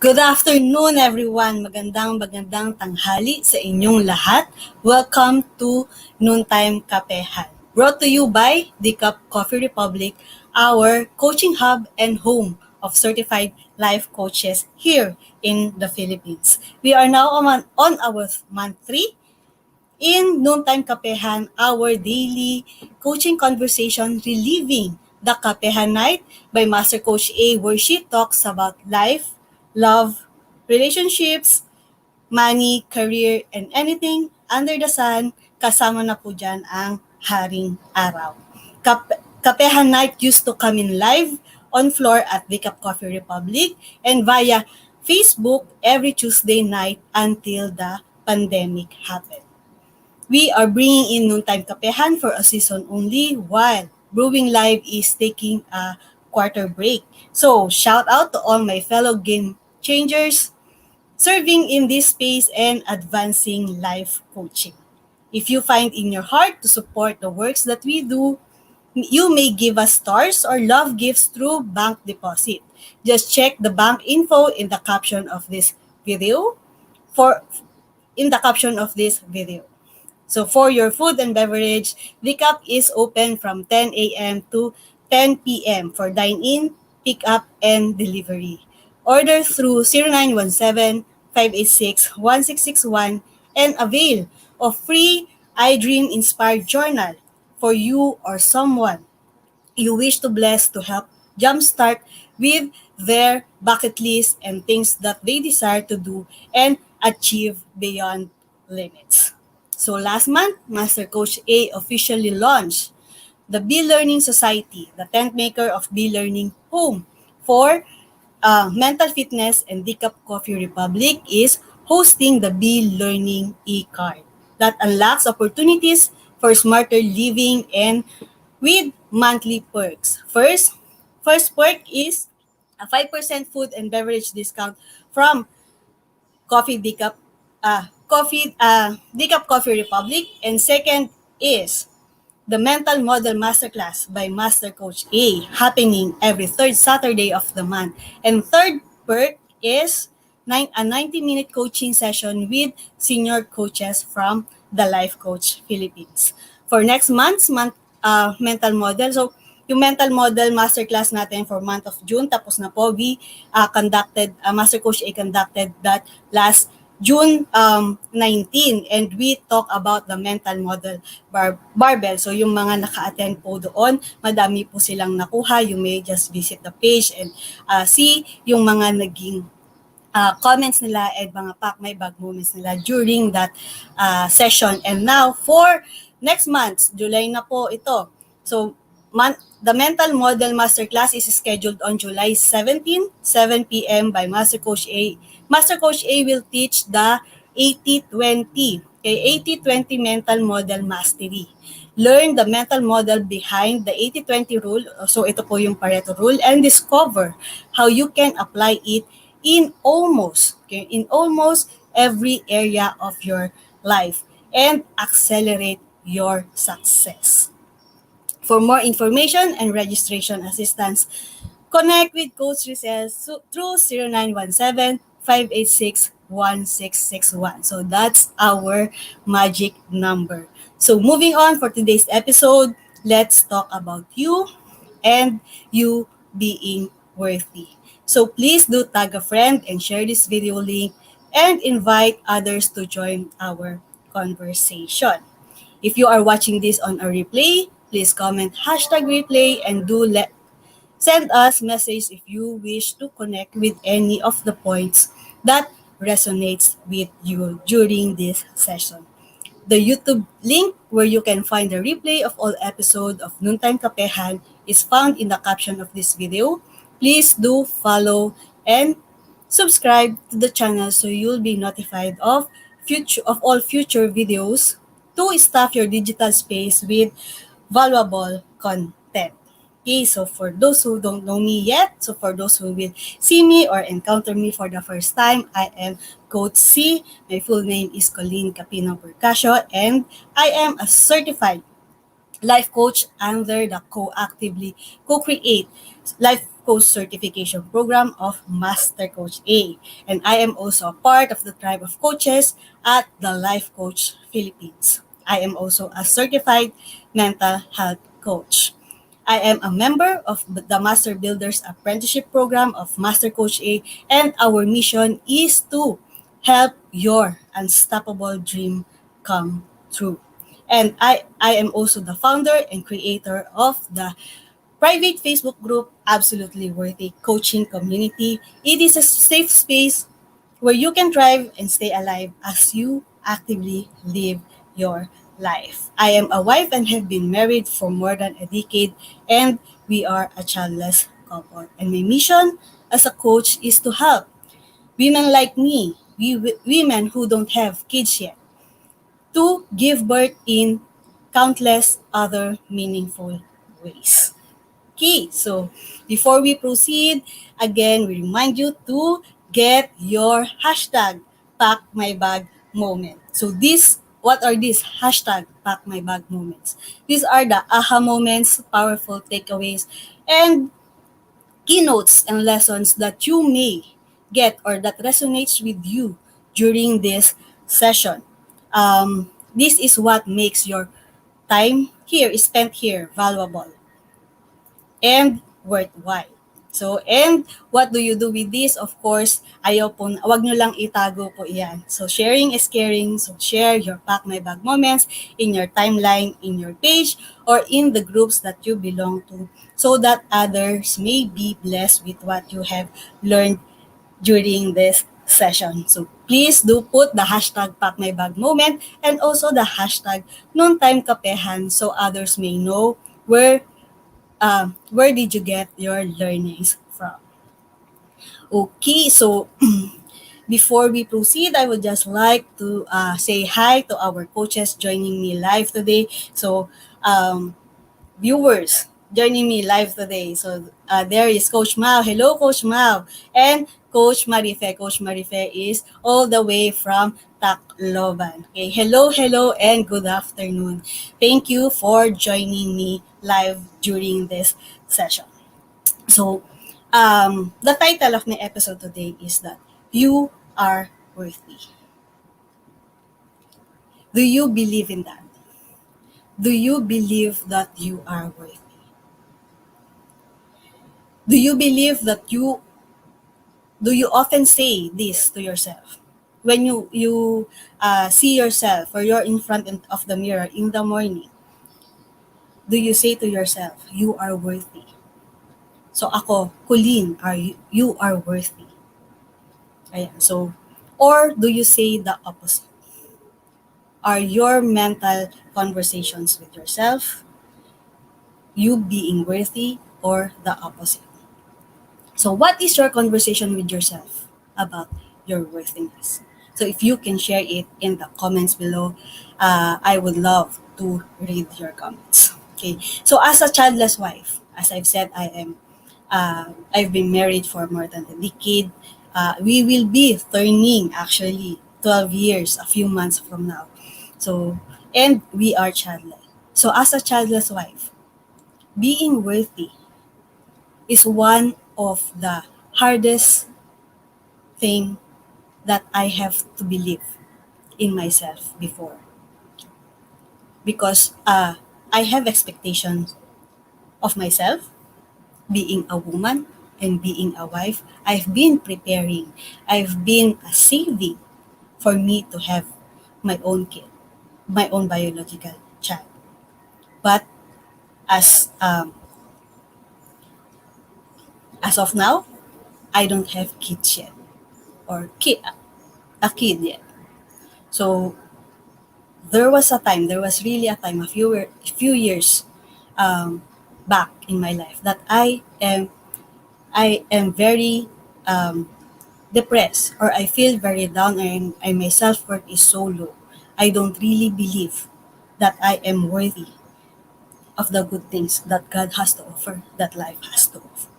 Good afternoon everyone. Magandang tanghali sa inyong lahat. Welcome to Noontime Kapehan. Brought to you by the Coffee Republic, our coaching hub and home of certified life coaches here in the Philippines. We are now on our month 3 in Noontime Kapehan, our daily coaching conversation reliving the Kapehan Night by Master Coach A, where she talks about life, love, relationships, money, career, and anything under the sun. Kasama na po dyan ang Haring Araw. Kapehan Night used to come in live on floor at the Coffee Republic and via Facebook every Tuesday night until the pandemic happened. We are bringing in Noontime Kapehan for a season only while Brewing Live is taking a quarter break. So, shout out to all my fellow game changers serving in this space and advancing life coaching. If you find in your heart to support the works that we do, you may give us stars or love gifts through bank deposit. Just check the bank info in the caption of this video So for your food and beverage, the cup is open from 10 a.m. to 10 p.m. for dine-in, pick-up, and delivery. Order through 0917-586-1661 and avail of free iDream-inspired journal for you or someone you wish to bless to help jumpstart with their bucket list and things that they desire to do and achieve beyond limits. So last month, Master Coach A officially launched the B-Learning Society, the tent maker of B-Learning home for mental fitness, and Decaf Coffee Republic is hosting the B-Learning e-card that unlocks opportunities for smarter living and with monthly perks. First perk is a 5% food and beverage discount from Coffee Decaf Decaf Coffee Republic, and second is the Mental Model Masterclass by Master Coach A, happening every third Saturday of the month. And third perk is a 90-minute coaching session with senior coaches from the Life Coach Philippines. For next month's mental model, so yung mental model masterclass natin for month of June, tapos na po. Master Coach A conducted that last June 19, and we talk about the mental model barbell. So yung mga naka-attend po doon, madami po silang nakuha. You may just visit the page and see yung mga naging comments nila and mga pack my bag moments nila during that session. And now for next month, July na po ito. So the Mental Model Masterclass is scheduled on July 17, 7 p.m. by Master Coach A. Master Coach A will teach the 80-20, 80-20 Mental Model Mastery. Learn the mental model behind the 80-20 rule, so ito po yung Pareto rule, and discover how you can apply it in almost every area of your life and accelerate your success. For more information and registration assistance, connect with Coach Rezzhel through 0917-586-1661. So that's our magic number. So moving on for today's episode, let's talk about you and you being worthy. So please do tag a friend and share this video link and invite others to join our conversation. If you are watching this on a replay, please comment #replay and send us message if you wish to connect with any of the points that resonates with you during this session. The YouTube link where you can find the replay of all episodes of Noontime Kapehan is found in the caption of this video. Please do follow and subscribe to the channel so you'll be notified of all future videos to staff your digital space with valuable content. Okay, so for those who don't know me yet, so for those who will see me or encounter me for the first time, I am Coach C. My full name is Colleen Capino Bercasio, and I am a certified life coach under the co-create life Coach Certification Program of Master Coach A. And I am also a part of the tribe of coaches at the Life Coach Philippines. I am also a certified mental health coach. I am a member of the Master Builders Apprenticeship Program of Master Coach A, and our mission is to help your unstoppable dream come true. And I am also the founder and creator of the private Facebook group, Absolutely Worthy Coaching Community. It is a safe space where you can thrive and stay alive as you actively live your life. I am a wife and have been married for more than a decade, and we are a childless couple. And my mission as a coach is to help women like me, women who don't have kids yet, to give birth in countless other meaningful ways. Okay, so before we proceed, again, we remind you to get your hashtag pack my bag moment. So what are these hashtag pack my bag moments? These are the aha moments, powerful takeaways, and keynotes and lessons that you may get or that resonates with you during this session. This is what makes your time here spent here valuable and worthwhile. So, and what do you do with this? Of course, ayaw po, wag nyo lang itago po iyan. So, sharing is caring. So, share your Pack My Bag moments in your timeline, in your page, or in the groups that you belong to so that others may be blessed with what you have learned during this session. So, please do put the hashtag Pack My Bag moment and also the hashtag Time Kapehan so others may know where did you get your learnings from? Okay, so before we proceed, I would just like to say hi to our coaches joining me live today. So, viewers joining me live today. So, there is Coach Mao. Hello, Coach Mao. And Coach Marife. Coach Marife is all the way from Tacloban. Okay, hello, and good afternoon. Thank you for joining me live during this session. So, the title of my episode today is that you are worthy. Do you believe in that? Do you believe that you are worthy? Do you believe that do you often say this to yourself? When you see yourself or you're in front of the mirror in the morning, do you say to yourself, you are worthy? So ako, Colleen, you are worthy. Ayan. So, or do you say the opposite? Are your mental conversations with yourself you being worthy or the opposite? So, what is your conversation with yourself about your worthiness? So, if you can share it in the comments below, I would love to read your comments. Okay. So, as a childless wife, as I've said, I've been married for more than a decade. We will be turning actually 12 years a few months from now. So, and we are childless. So, as a childless wife, being worthy is one of the hardest thing that I have to believe in myself before because I have expectations of myself being a woman and being a wife. I've been preparing, I've been saving for me to have my own kid, my own biological child. But as um, as of now, I don't have kids yet or a kid yet. So there was really a time, a few years um, back in my life that I am very um, depressed or I feel very down and my self worth is so low. I don't really believe that I am worthy of the good things that God has to offer, that life has to offer.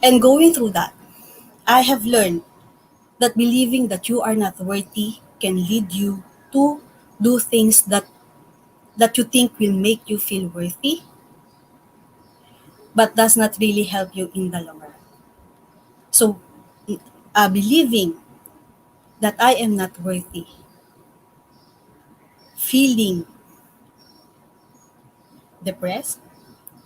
And going through that, I have learned that believing that you are not worthy can lead you to do things that you think will make you feel worthy, but does not really help you in the long run. So, believing that I am not worthy, feeling depressed,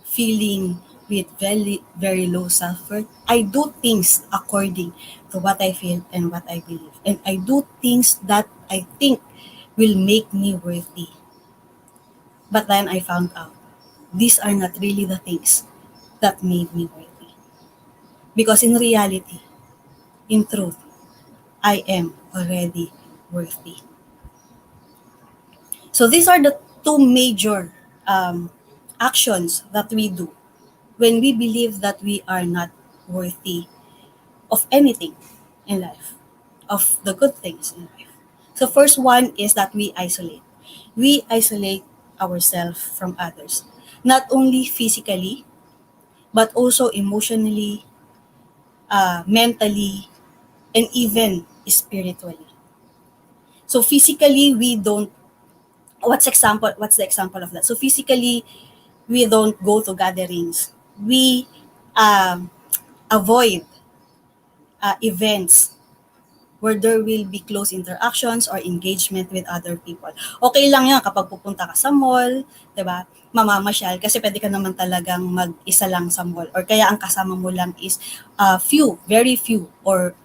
feeling with very, very low self-worth, I do things according to what I feel and what I believe. And I do things that I think will make me worthy. But then I found out these are not really the things that made me worthy. Because in reality, in truth, I am already worthy. So these are the two major um, actions that we do when we believe that we are not worthy of anything in life, of the good things in life. So first one is that we isolate. We isolate ourselves from others, not only physically, but also emotionally, mentally, and even spiritually. So physically, we don't. What's the example of that? So physically, we don't go to gatherings. We um, avoid events where there will be close interactions or engagement with other people. Okay lang yan kapag pupunta ka sa mall, 'di ba? Mamamasyal kasi pwede ka naman talagang mag-isa lang sa mall or kaya ang kasama mo lang is very few or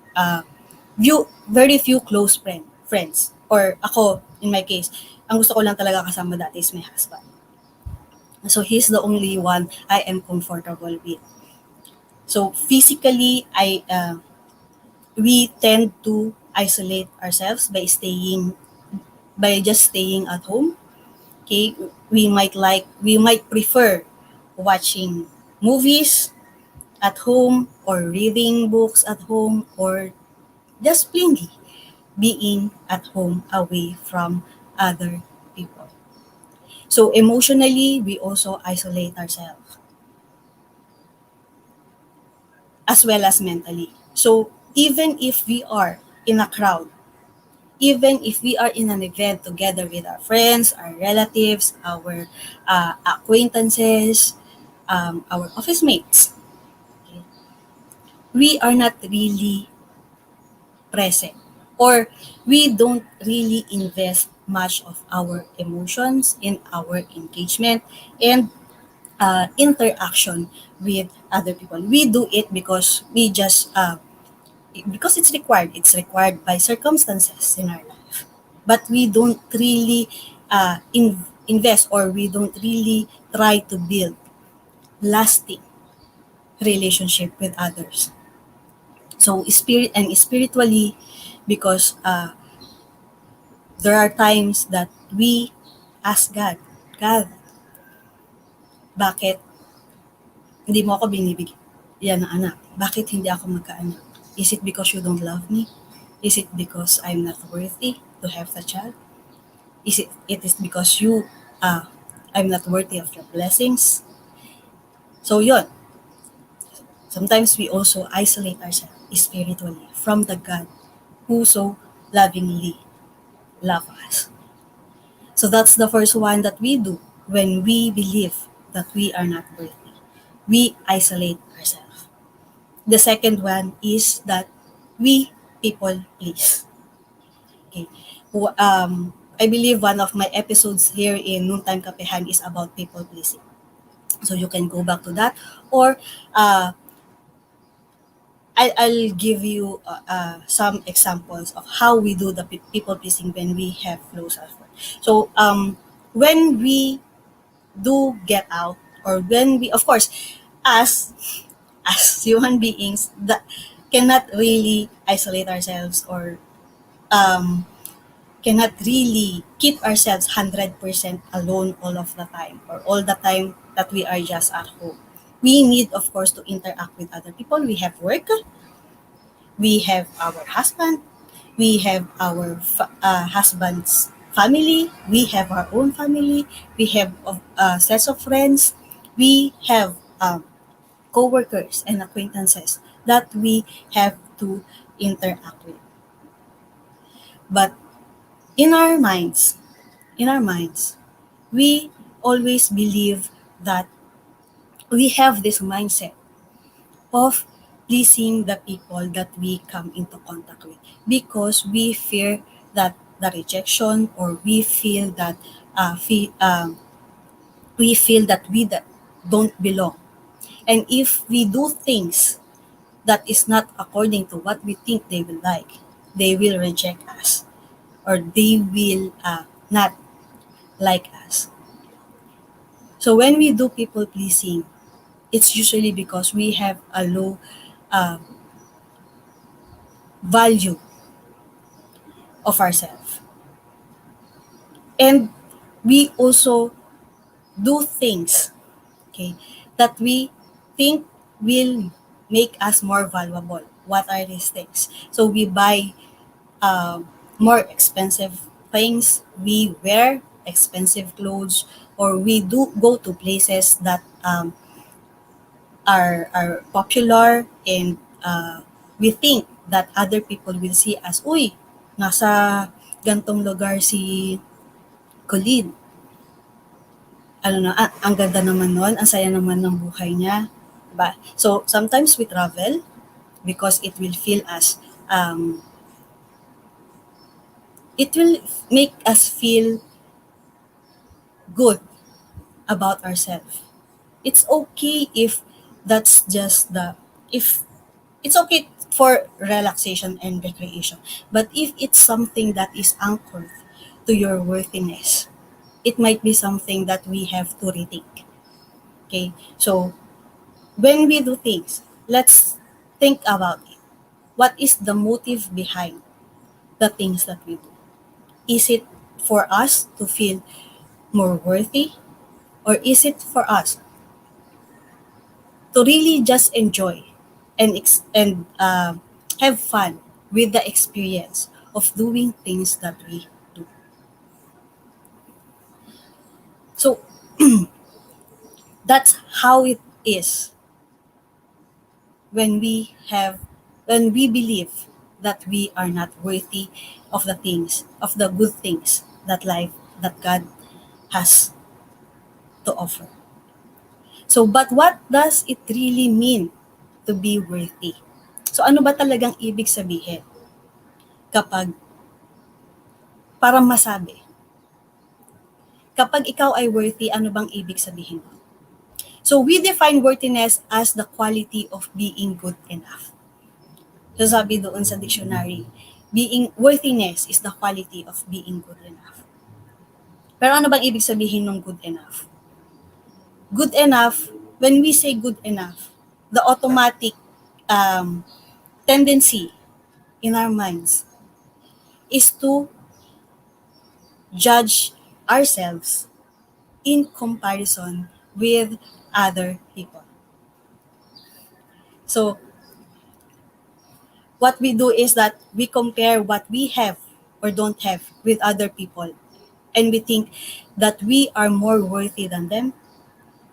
very few close friends. Or ako, in my case, ang gusto ko lang talaga kasama dati is my husband. So he's the only one I am comfortable with. So physically, we tend to isolate ourselves by just staying at home. Okay, we might prefer watching movies at home or reading books at home or just plainly being at home away from other people. So emotionally, we also isolate ourselves as well as mentally. So even if we are in a crowd, even if we are in an event together with our friends, our relatives, our acquaintances, our office mates, okay, we are not really present or we don't really invest much of our emotions in our engagement and interaction with other people. We do it because it's required. It's required by circumstances in our life. But we don't really invest or we don't really try to build lasting relationship with others. So spiritually, because there are times that we ask God, bakit hindi mo ako binibigyan ng anak? Bakit hindi ako magkaanak? Is it because you don't love me? Is it because I'm not worthy to have the child? It is because uh, I'm not worthy of your blessings? So yun, sometimes we also isolate ourselves spiritually from the God who so lovingly love us. So that's the first one that we do when we believe that we are not worthy. We isolate ourselves. The second one is that we people please. Okay. I believe one of my episodes here in Time Kapehan is about people pleasing. So you can go back to that, or I'll give you some examples of how we do the people pleasing when we have low self-worth. So when we do get out, or when we, of course, as as human beings that cannot really isolate ourselves or um, cannot really keep ourselves 100% alone all of the time or all the time that we are just at home. We need, of course, to interact with other people. We have work, we have our husband, we have our husband's family, we have our own family, we have sets of friends, we have co-workers and acquaintances that we have to interact with. But in our minds, in our minds, we always believe that we have this mindset of pleasing the people that we come into contact with because we fear that the rejection, or we feel that don't belong. And if we do things that is not according to what we think they will like, they will reject us, or they will not like us. So when we do people pleasing, it's usually because we have a low uh, value of ourselves. And we also do things, okay, that we think will make us more valuable. What are these things? So we buy uh, more expensive things, we wear expensive clothes, or we do go to places that are popular, and we think that other people will see us, uy, nasa gantong lugar si Colleen. Ano na, ang ganda naman nun, ang saya naman ng buhay niya. Diba? So, sometimes we travel because it will make us feel good about ourselves. It's okay if that's just the, if it's okay for relaxation and recreation. But if it's something that is anchored to your worthiness, it might be something that we have to rethink. Okay? So, when we do things, let's think about it. What is the motive behind the things that we do? Is it for us to feel more worthy? Or is it for us to really just enjoy and have fun with the experience of doing things that we do? So that's how it is when we believe that we are not worthy of the good things that God has to offer. So, but what does it really mean to be worthy? So, ano ba talagang ibig sabihin kapag, para masabi, kapag ikaw ay worthy, ano bang ibig sabihin mo? So, we define worthiness as the quality of being good enough. So, sabi doon sa dictionary, worthiness is the quality of being good enough. Pero ano bang ibig sabihin ng good enough? Good enough, when we say good enough, the automatic um, tendency in our minds is to judge ourselves in comparison with other people. So, what we do is that we compare what we have or don't have with other people, and we think that we are more worthy than them,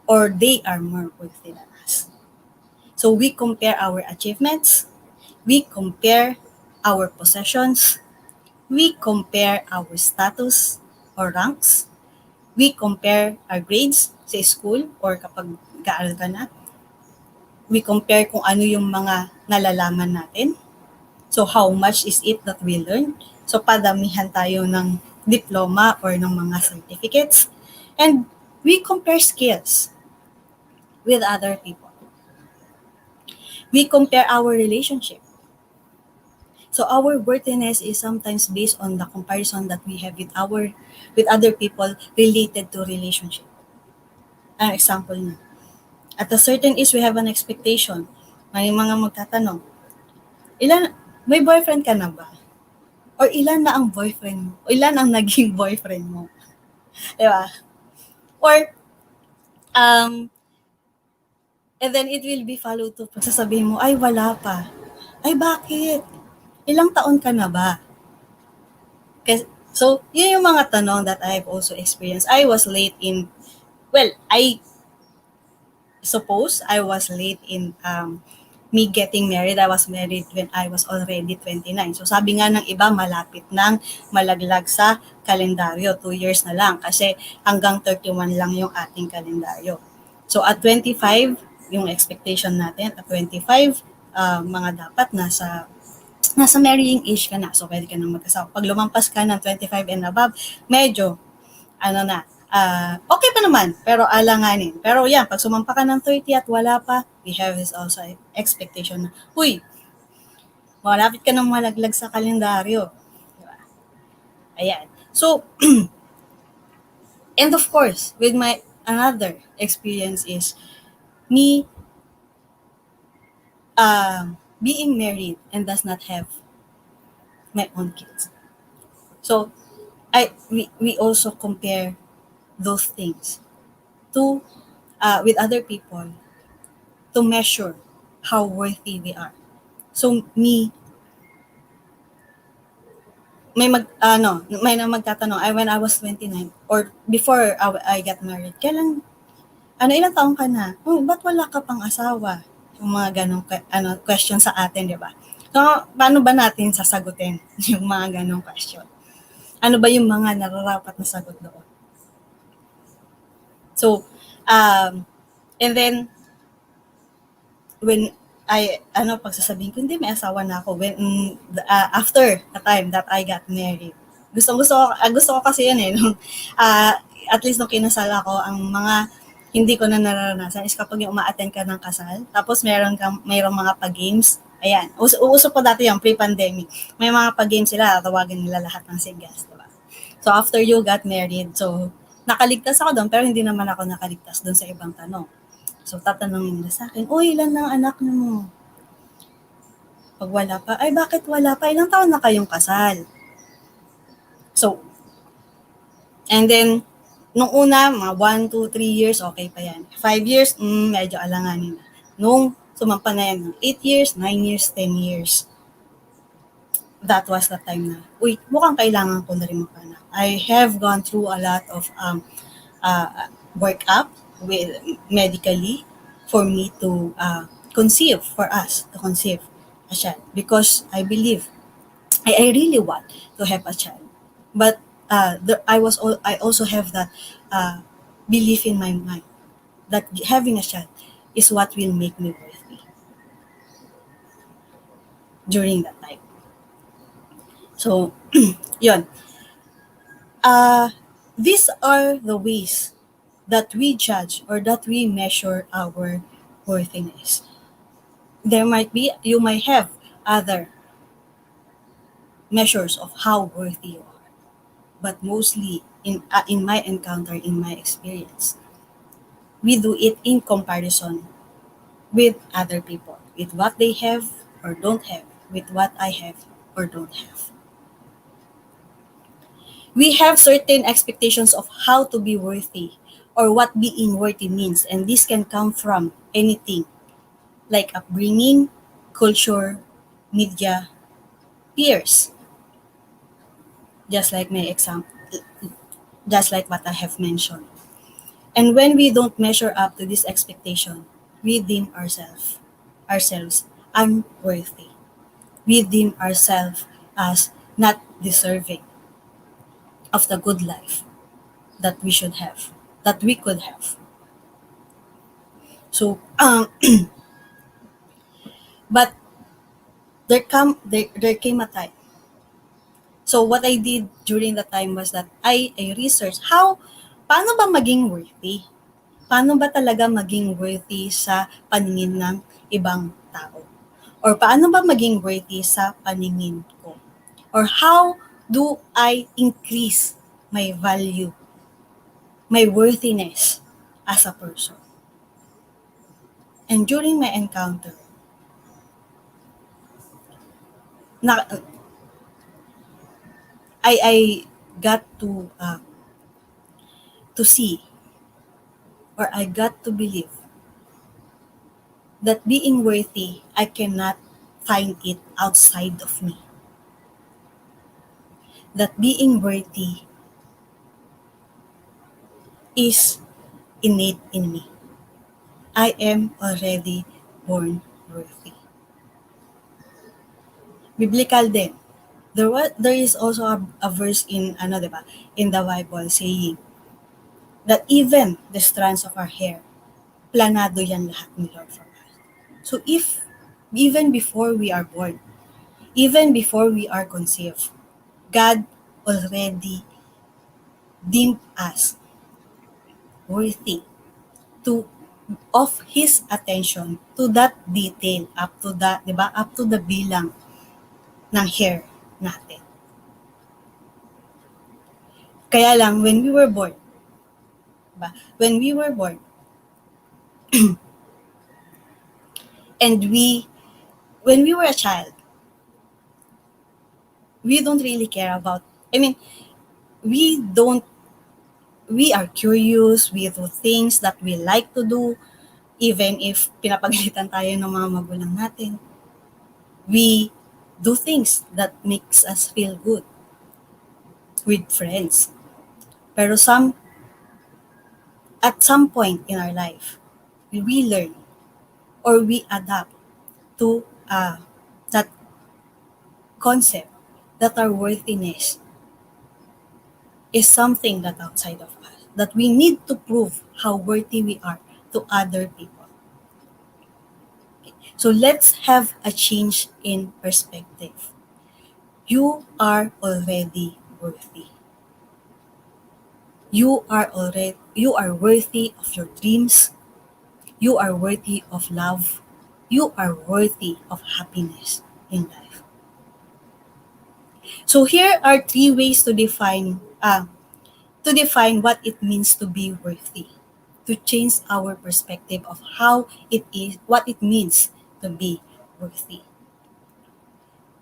or they are more worthy than us. So, we compare our achievements, we compare our possessions, we compare our status or ranks, we compare our grades sa school or kapag nag-aaral ka na. We compare kung ano yung mga nalalaman natin. So, how much is it that we learn? So, padamihan tayo ng diploma or ng mga certificates. And we compare skills with other people. We compare our relationship. So, our worthiness is sometimes based on the comparison that we have with other people related to relationship. An example na. At a certain age, we have an expectation. May mga magtatanong, may boyfriend ka na ba? Or ilan na ang boyfriend mo? O ilan ang naging boyfriend mo? Di ba? Or, um, and then it will be followed to, pagsasabihin mo, ay wala pa. Ay bakit? Ilang taon ka na ba? So, yun yung mga tanong that I've also experienced. I suppose I was late in me getting married. I was married when I was already 29. So sabi nga ng iba, malapit nang malaglag sa kalendaryo. 2 years na lang kasi hanggang 31 lang yung ating kalendaryo. So at 25, yung expectation natin, at 25, mga dapat nasa marrying age ka na. So pwede ka nang mag-asawa. Pag lumampas ka ng 25 and above, medyo ano na, okay pa naman, pero alanganin. Pero yan, pag sumampa ka ng 30 at wala pa, we have this also expectation na, uy, malapit ka nang malaglag sa kalendaryo. Diba? Ayan. So, and of course, with my another experience is me being married and does not have my own kids. So, we also compare those things to with other people to measure how worthy we are. So me, may magtatanong, when I was 29 or before I got married, ilang taong ka na? Oh, ba't wala ka pang asawa? Yung mga ganong question sa atin, di ba? So, paano ba natin sasagutin yung mga ganong question? Ano ba yung mga nararapat na sagot doon? So, and then, when pagsasabihin ko, hindi, may asawa na ako. After the time that I got married. Gusto ko kasi yan eh. At least nung kinasal ako, ang mga hindi ko na nararanasan is kapag yung uma-attend ka ng kasal, tapos mayroong mga pag-games. Ayan, uso pa dati yung pre-pandemic. May mga pag-games sila, tawagin nila lahat ng singles, diba? So after you got married, so nakaligtas ako doon, pero hindi naman ako nakaligtas doon sa ibang tanong. So, tatanungin nila sa akin, ilan ng anak mo? Pag wala pa, bakit wala pa? Ilang taon na kayong kasal? So, and then, nung una, mga 1, 2, 3 years, okay pa yan. 5 years, medyo alanganin na. Nung sumampa na yan ng 8 years, 9 years, 10 years, that was the time na, mukhang kailangan ko na rin magpanak. I have gone through a lot of workup with medically for me to for us to conceive a child because I believe I really want to have a child, but I also have that belief in my mind that having a child is what will make me worthy during that time. So, yun. These are the ways that we judge or that we measure our worthiness. You might have other measures of how worthy you are, but mostly in my encounter, in my experience, we do it in comparison with other people, with what they have or don't have, with what I have or don't have. We have certain expectations of how to be worthy or what being worthy means, and this can come from anything like upbringing, culture, media, peers. Just like my example, just like what I have mentioned. And when we don't measure up to this expectation, we deem ourselves unworthy. We deem ourselves as not deserving of the good life that we should have, that we could have. So, but there came a time. So what I did during the time was that I researched paano ba maging worthy? Paano ba talaga maging worthy sa paningin ng ibang tao? Or paano ba maging worthy sa paningin ko? Or how do I increase my value, my worthiness as a person? And during my encounter, na, I got to see or I got to believe that being worthy, I cannot find it outside of me. That being worthy is innate in me. I am already born worthy. Biblical din. There is also a verse in ano, 'di ba? In the Bible saying that even the strands of our hair, planado yan lahat ni Lord for us. So if even before we are born, even before we are conceived, God already deemed us worthy to of His attention to that detail, up to that, di ba? Up to the bilang ng hair natin. Kaya lang, when we were born, diba? When we were born, and when we were a child, we don't really care about, I mean, we don't, we are curious, we do things that we like to do, even if pinapagalitan tayo ng mga magulang natin. We do things that makes us feel good with friends. Pero at some point in our life, we learn or we adapt to that concept that our worthiness is something that outside of us, that we need to prove how worthy we are to other people. So let's have a change in perspective. You are already worthy. You are worthy of your dreams. You are worthy of love. You are worthy of happiness in life. So here are three ways to define what it means to be worthy, to change our perspective of how it is, what it means to be worthy.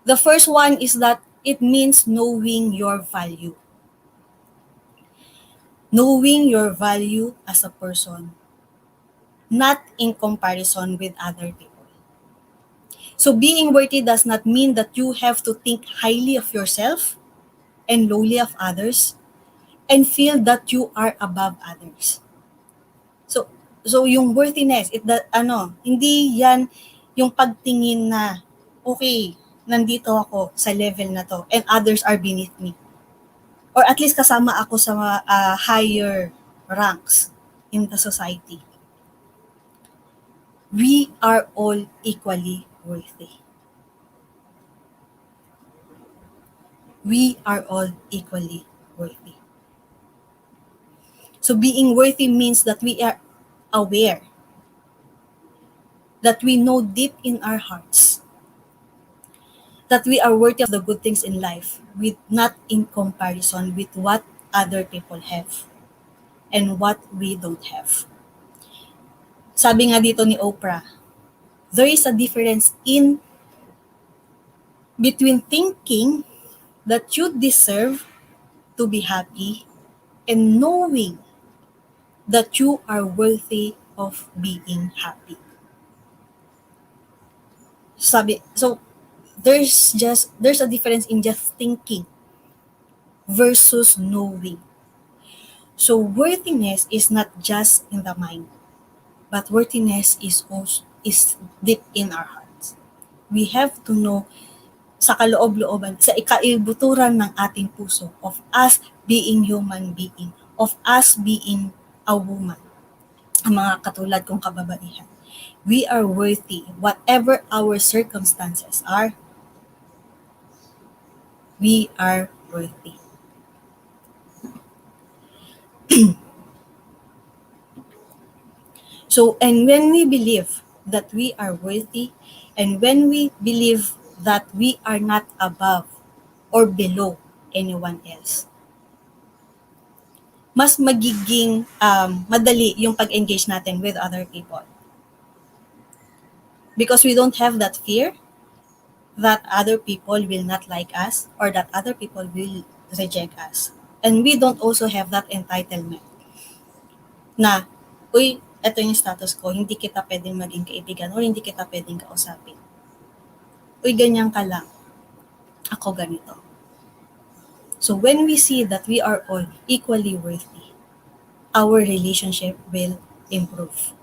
The first one is that it means knowing your value. Knowing your value as a person, not in comparison with other people. So being worthy does not mean that you have to think highly of yourself and lowly of others and feel that you are above others. So yung worthiness, hindi yan yung pagtingin na okay, nandito ako sa level na to and others are beneath me. Or at least kasama ako sa higher ranks in the society. We are all equally worthy. We are all equally worthy. So being worthy means that we are aware, that we know deep in our hearts that we are worthy of the good things in life, with not in comparison with what other people have and what we don't have. Sabi nga dito ni Oprah, there is a difference in between thinking that you deserve to be happy and knowing that you are worthy of being happy. So there's a difference in just thinking versus knowing. So worthiness is not just in the mind, but worthiness is deep in our hearts. We have to know sa kaloob-looban, sa ikaibuturan ng ating puso of us being human being, of us being a woman, ang mga katulad kong kababaihan. We are worthy, whatever our circumstances are, we are worthy. So, and when we believe that we are worthy, and when we believe that we are not above or below anyone else, mas magiging madali yung pag-engage natin with other people. Because we don't have that fear that other people will not like us or that other people will reject us. And we don't also have that entitlement na, uy, eto yung status ko, hindi kita pwedeng maging kaibigan or hindi kita pwedeng kausapin. Uy, ganyan ka lang. Ako ganito. So when we see that we are all equally worthy, our relationship will improve.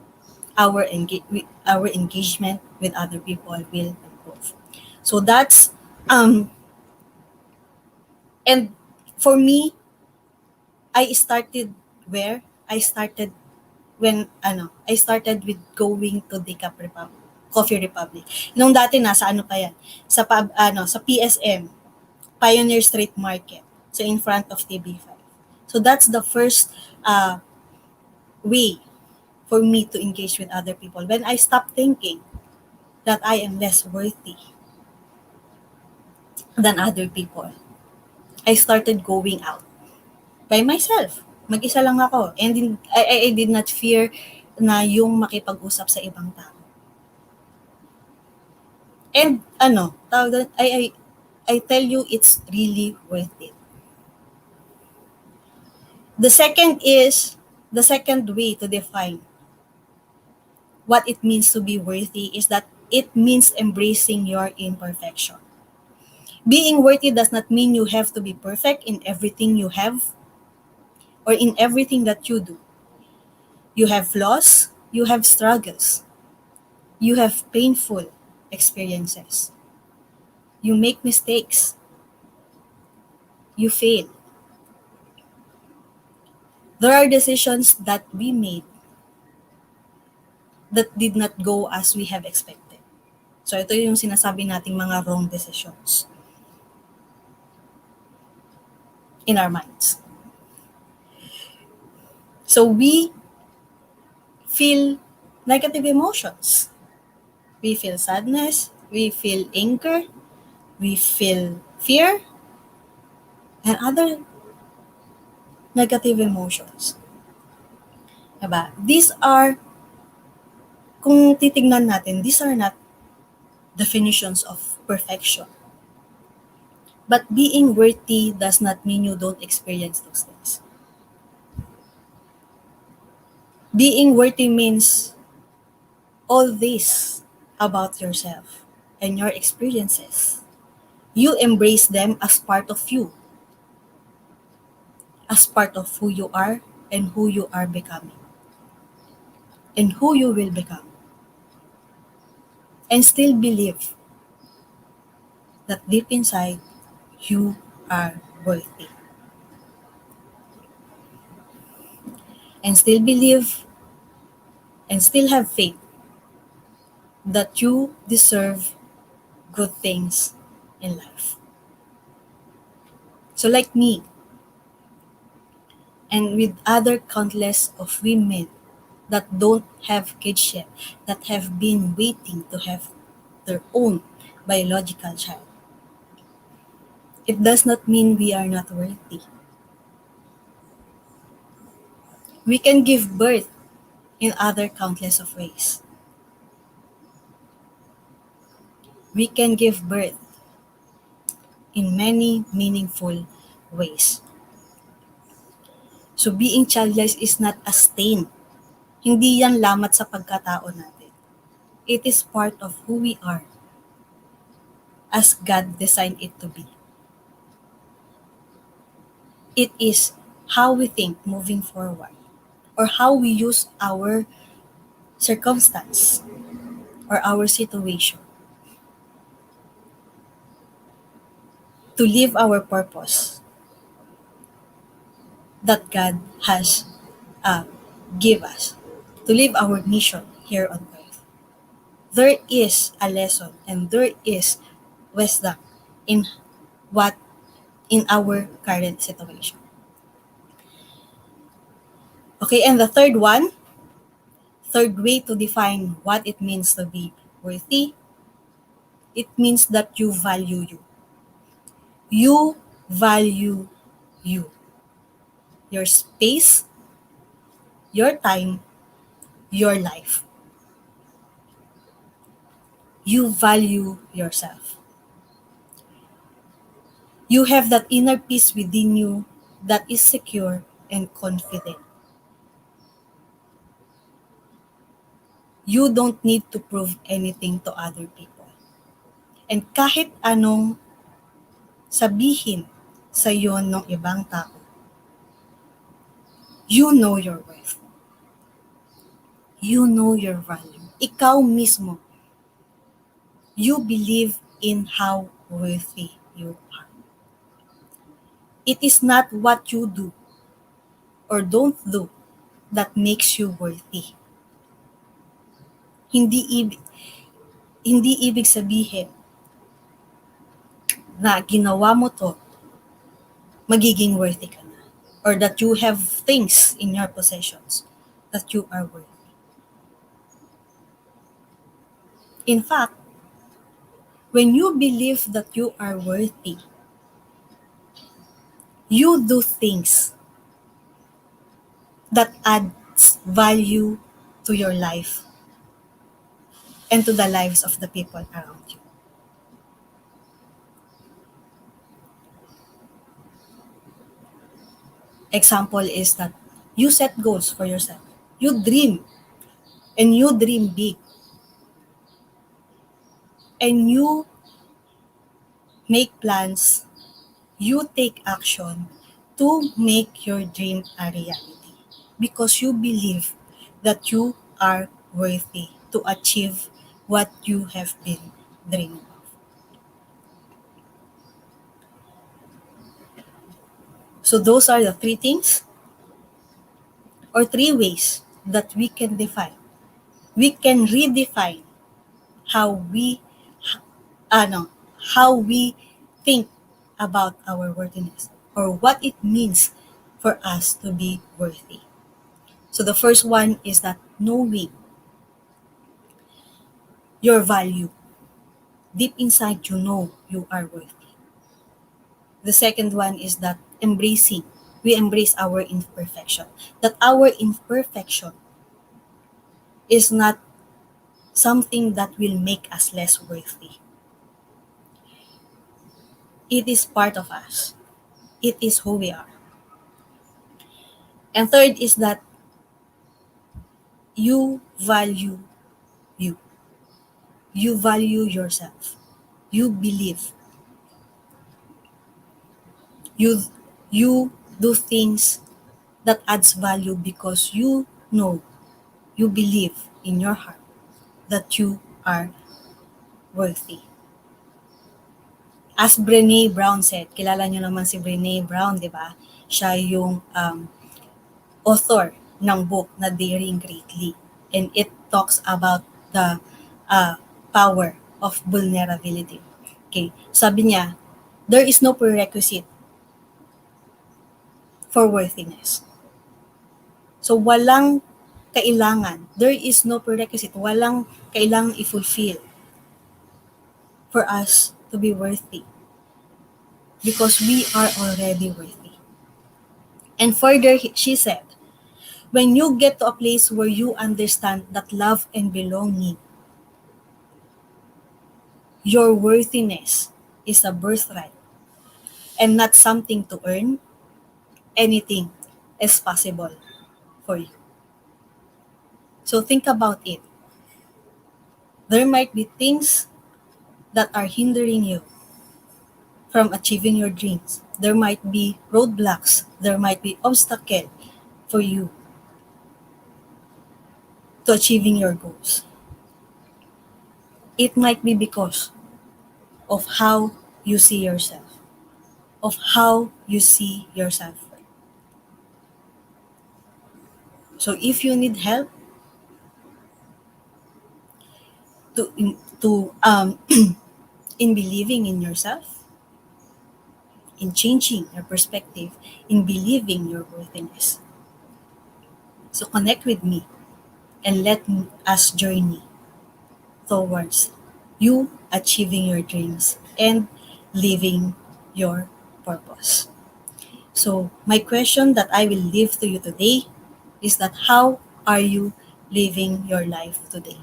Our engagement with other people will improve. So that's Um, and for me, I started where? I started I started with going to the Coffee Republic. Nung dati nasa ano pa yan, sa PSM, Pioneer Street Market. So in front of TB5. So that's the first way for me to engage with other people. When I stopped thinking that I am less worthy than other people, I started going out by myself. Mag-isa lang ako. And I did not fear na yung makipag-usap sa ibang tao. And tawag doon, I tell you, it's really worth it. The second way to define what it means to be worthy is that it means embracing your imperfection. Being worthy does not mean you have to be perfect in everything you have or in everything that you do. You have flaws, you have struggles, you have painful experiences. You make mistakes, you fail. There are decisions that we made that did not go as we have expected. So ito yung sinasabi nating mga wrong decisions in our minds. So we feel negative emotions. We feel sadness, we feel anger, we feel fear, and other negative emotions. Diba? These are, kung titignan natin, these are not definitions of perfection. But being worthy does not mean you don't experience those things. Being worthy means all this about yourself and your experiences. You embrace them as part of you, as part of who you are and who you are becoming, and who you will become. And still believe that deep inside, you are worthy. And still believe and still have faith that you deserve good things in life. So like me, and with other countless of women that don't have kids yet, that have been waiting to have their own biological child, it does not mean we are not worthy. We can give birth in other countless of ways. We can give birth in many meaningful ways. So being childless is not a stain. Hindi yan lamat sa pagkatao natin. It is part of who we are as God designed it to be. It is how we think moving forward or how we use our circumstance or our situation to live our purpose that God has give us, to live our mission here on earth. There is a lesson and there is wisdom in what in our current situation. Okay, and the third way to define what it means to be worthy, it means that you value you. You value you. Your space, your time, your life. You value yourself. You have that inner peace within you that is secure and confident. You don't need to prove anything to other people. And kahit anong sabihin sa iyo ng ibang tao, you know your worth. You know your value. Ikaw mismo, you believe in how worthy you are. It is not what you do or don't do that makes you worthy. Hindi ibig, hindi ibig sabihin na ginawa mo to, magiging worthy ka na. Or that you have things in your possessions that you are worthy. In fact, when you believe that you are worthy, you do things that adds value to your life and to the lives of the people around you. Example is that you set goals for yourself. You dream and you dream big and you make plans, you take action to make your dream a reality because you believe that you are worthy to achieve what you have been dreaming of. So those are the three things or three ways that we can define. We can redefine how we ano, how we think about our worthiness or what it means for us to be worthy. So the first one is that knowing your value. Deep inside you know you are worthy. The second one is that embracing. We embrace our imperfection. That our imperfection is not something that will make us less worthy. It is part of us. It is who we are. And third is that you value you. You value yourself. You believe. You you do things that adds value because you know, you believe in your heart that you are worthy. As Brené Brown said, kilala niyo naman si Brené Brown, di ba? Siya yung author ng book na Daring Greatly. And it talks about the power of vulnerability. Okay, sabi niya, there is no prerequisite for worthiness. So walang kailangan, there is no prerequisite, walang kailangang i-fulfill for us to be worthy because we are already worthy. And further, she said, when you get to a place where you understand that love and belonging, your worthiness is a birthright and not something to earn, anything is possible for you. So think about it. There might be things that are hindering you from achieving your dreams. There might be roadblocks. There might be obstacles for you to achieving your goals. It might be because of how you see yourself, of how you see yourself. So if you need help to in believing in yourself, in changing your perspective, in believing your worthiness. So connect with me and let us journey towards you achieving your dreams and living your purpose. So my question that I will leave to you today is that how are you living your life today?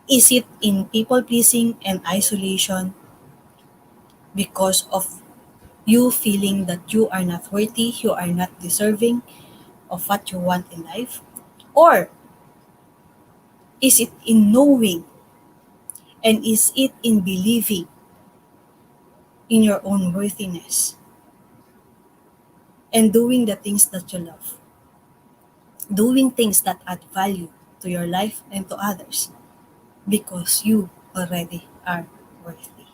Is it in people pleasing and isolation because of you feeling that you are not worthy, you are not deserving of what you want in life? Or is it in knowing and is it in believing in your own worthiness and doing the things that you love? Doing things that add value to your life and to others because you already are worthy.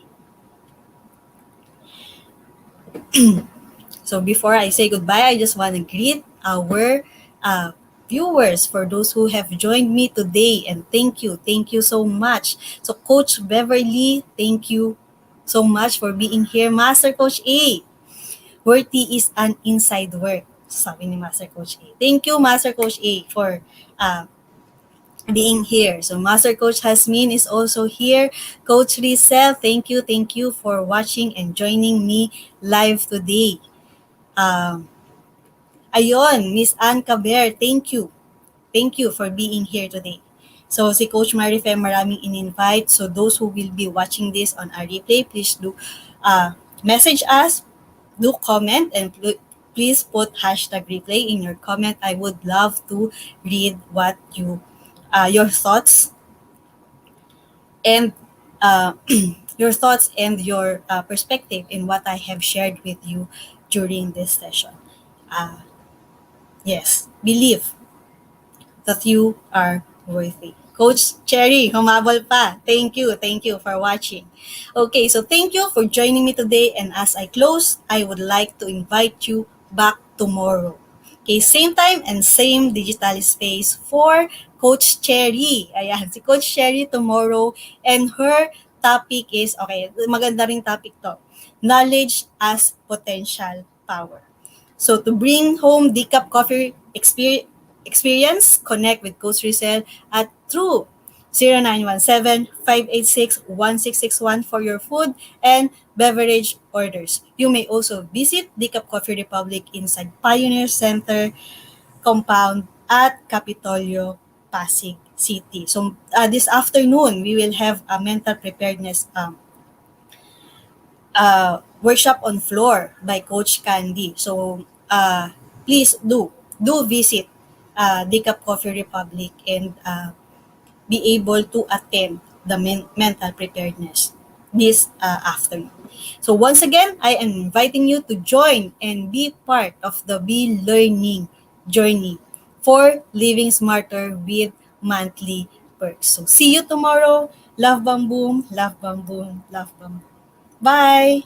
So before I say goodbye, I just want to greet our uh, viewers for those who have joined me today. And thank you so much. So Coach Beverly, thank you so much for being here. Master Coach A, worthy is an inside work. Sabi ni Master Coach A. Thank you, Master Coach A, for uh, being here. So Master Coach Hasmin is also here. Coach Rezzhel, thank you for watching and joining me live today. Um, Ayun, Miss Ann Caber, thank you. Thank you for being here today. So si Coach Marife maraming in-invite. So those who will be watching this on our replay, please do message us, do comment, and please put hashtag replay in your comment. I would love to read what your thoughts and your thoughts and your perspective in what I have shared with you during this session. Uh, yes, believe that you are worthy. Coach Cherry, humabol pa. Thank you for watching. Okay, so thank you for joining me today. And as I close, I would like to invite you back tomorrow. Okay, same time and same digital space for Coach Cherry. Ayan, si Coach Cherry tomorrow. And her topic is, okay, maganda ring topic to. Knowledge as potential power. So to bring home the cup coffee experience, connect with Coach Rezzhel at thru 0917-586-1661 for your food and beverage orders. You may also visit the Cup Coffee Republic inside Pioneer Center compound at Capitolio, Pasig City. So this afternoon, we will have a mental preparedness workshop on floor by Coach Candy. So please do visit Decaf Coffee Republic and be able to attend the mental preparedness this afternoon. So once again, I am inviting you to join and be part of the Be Learning journey for living smarter with monthly perks. So see you tomorrow. Love Bang Boom, love Bang Boom, love Bang Boom. Bye!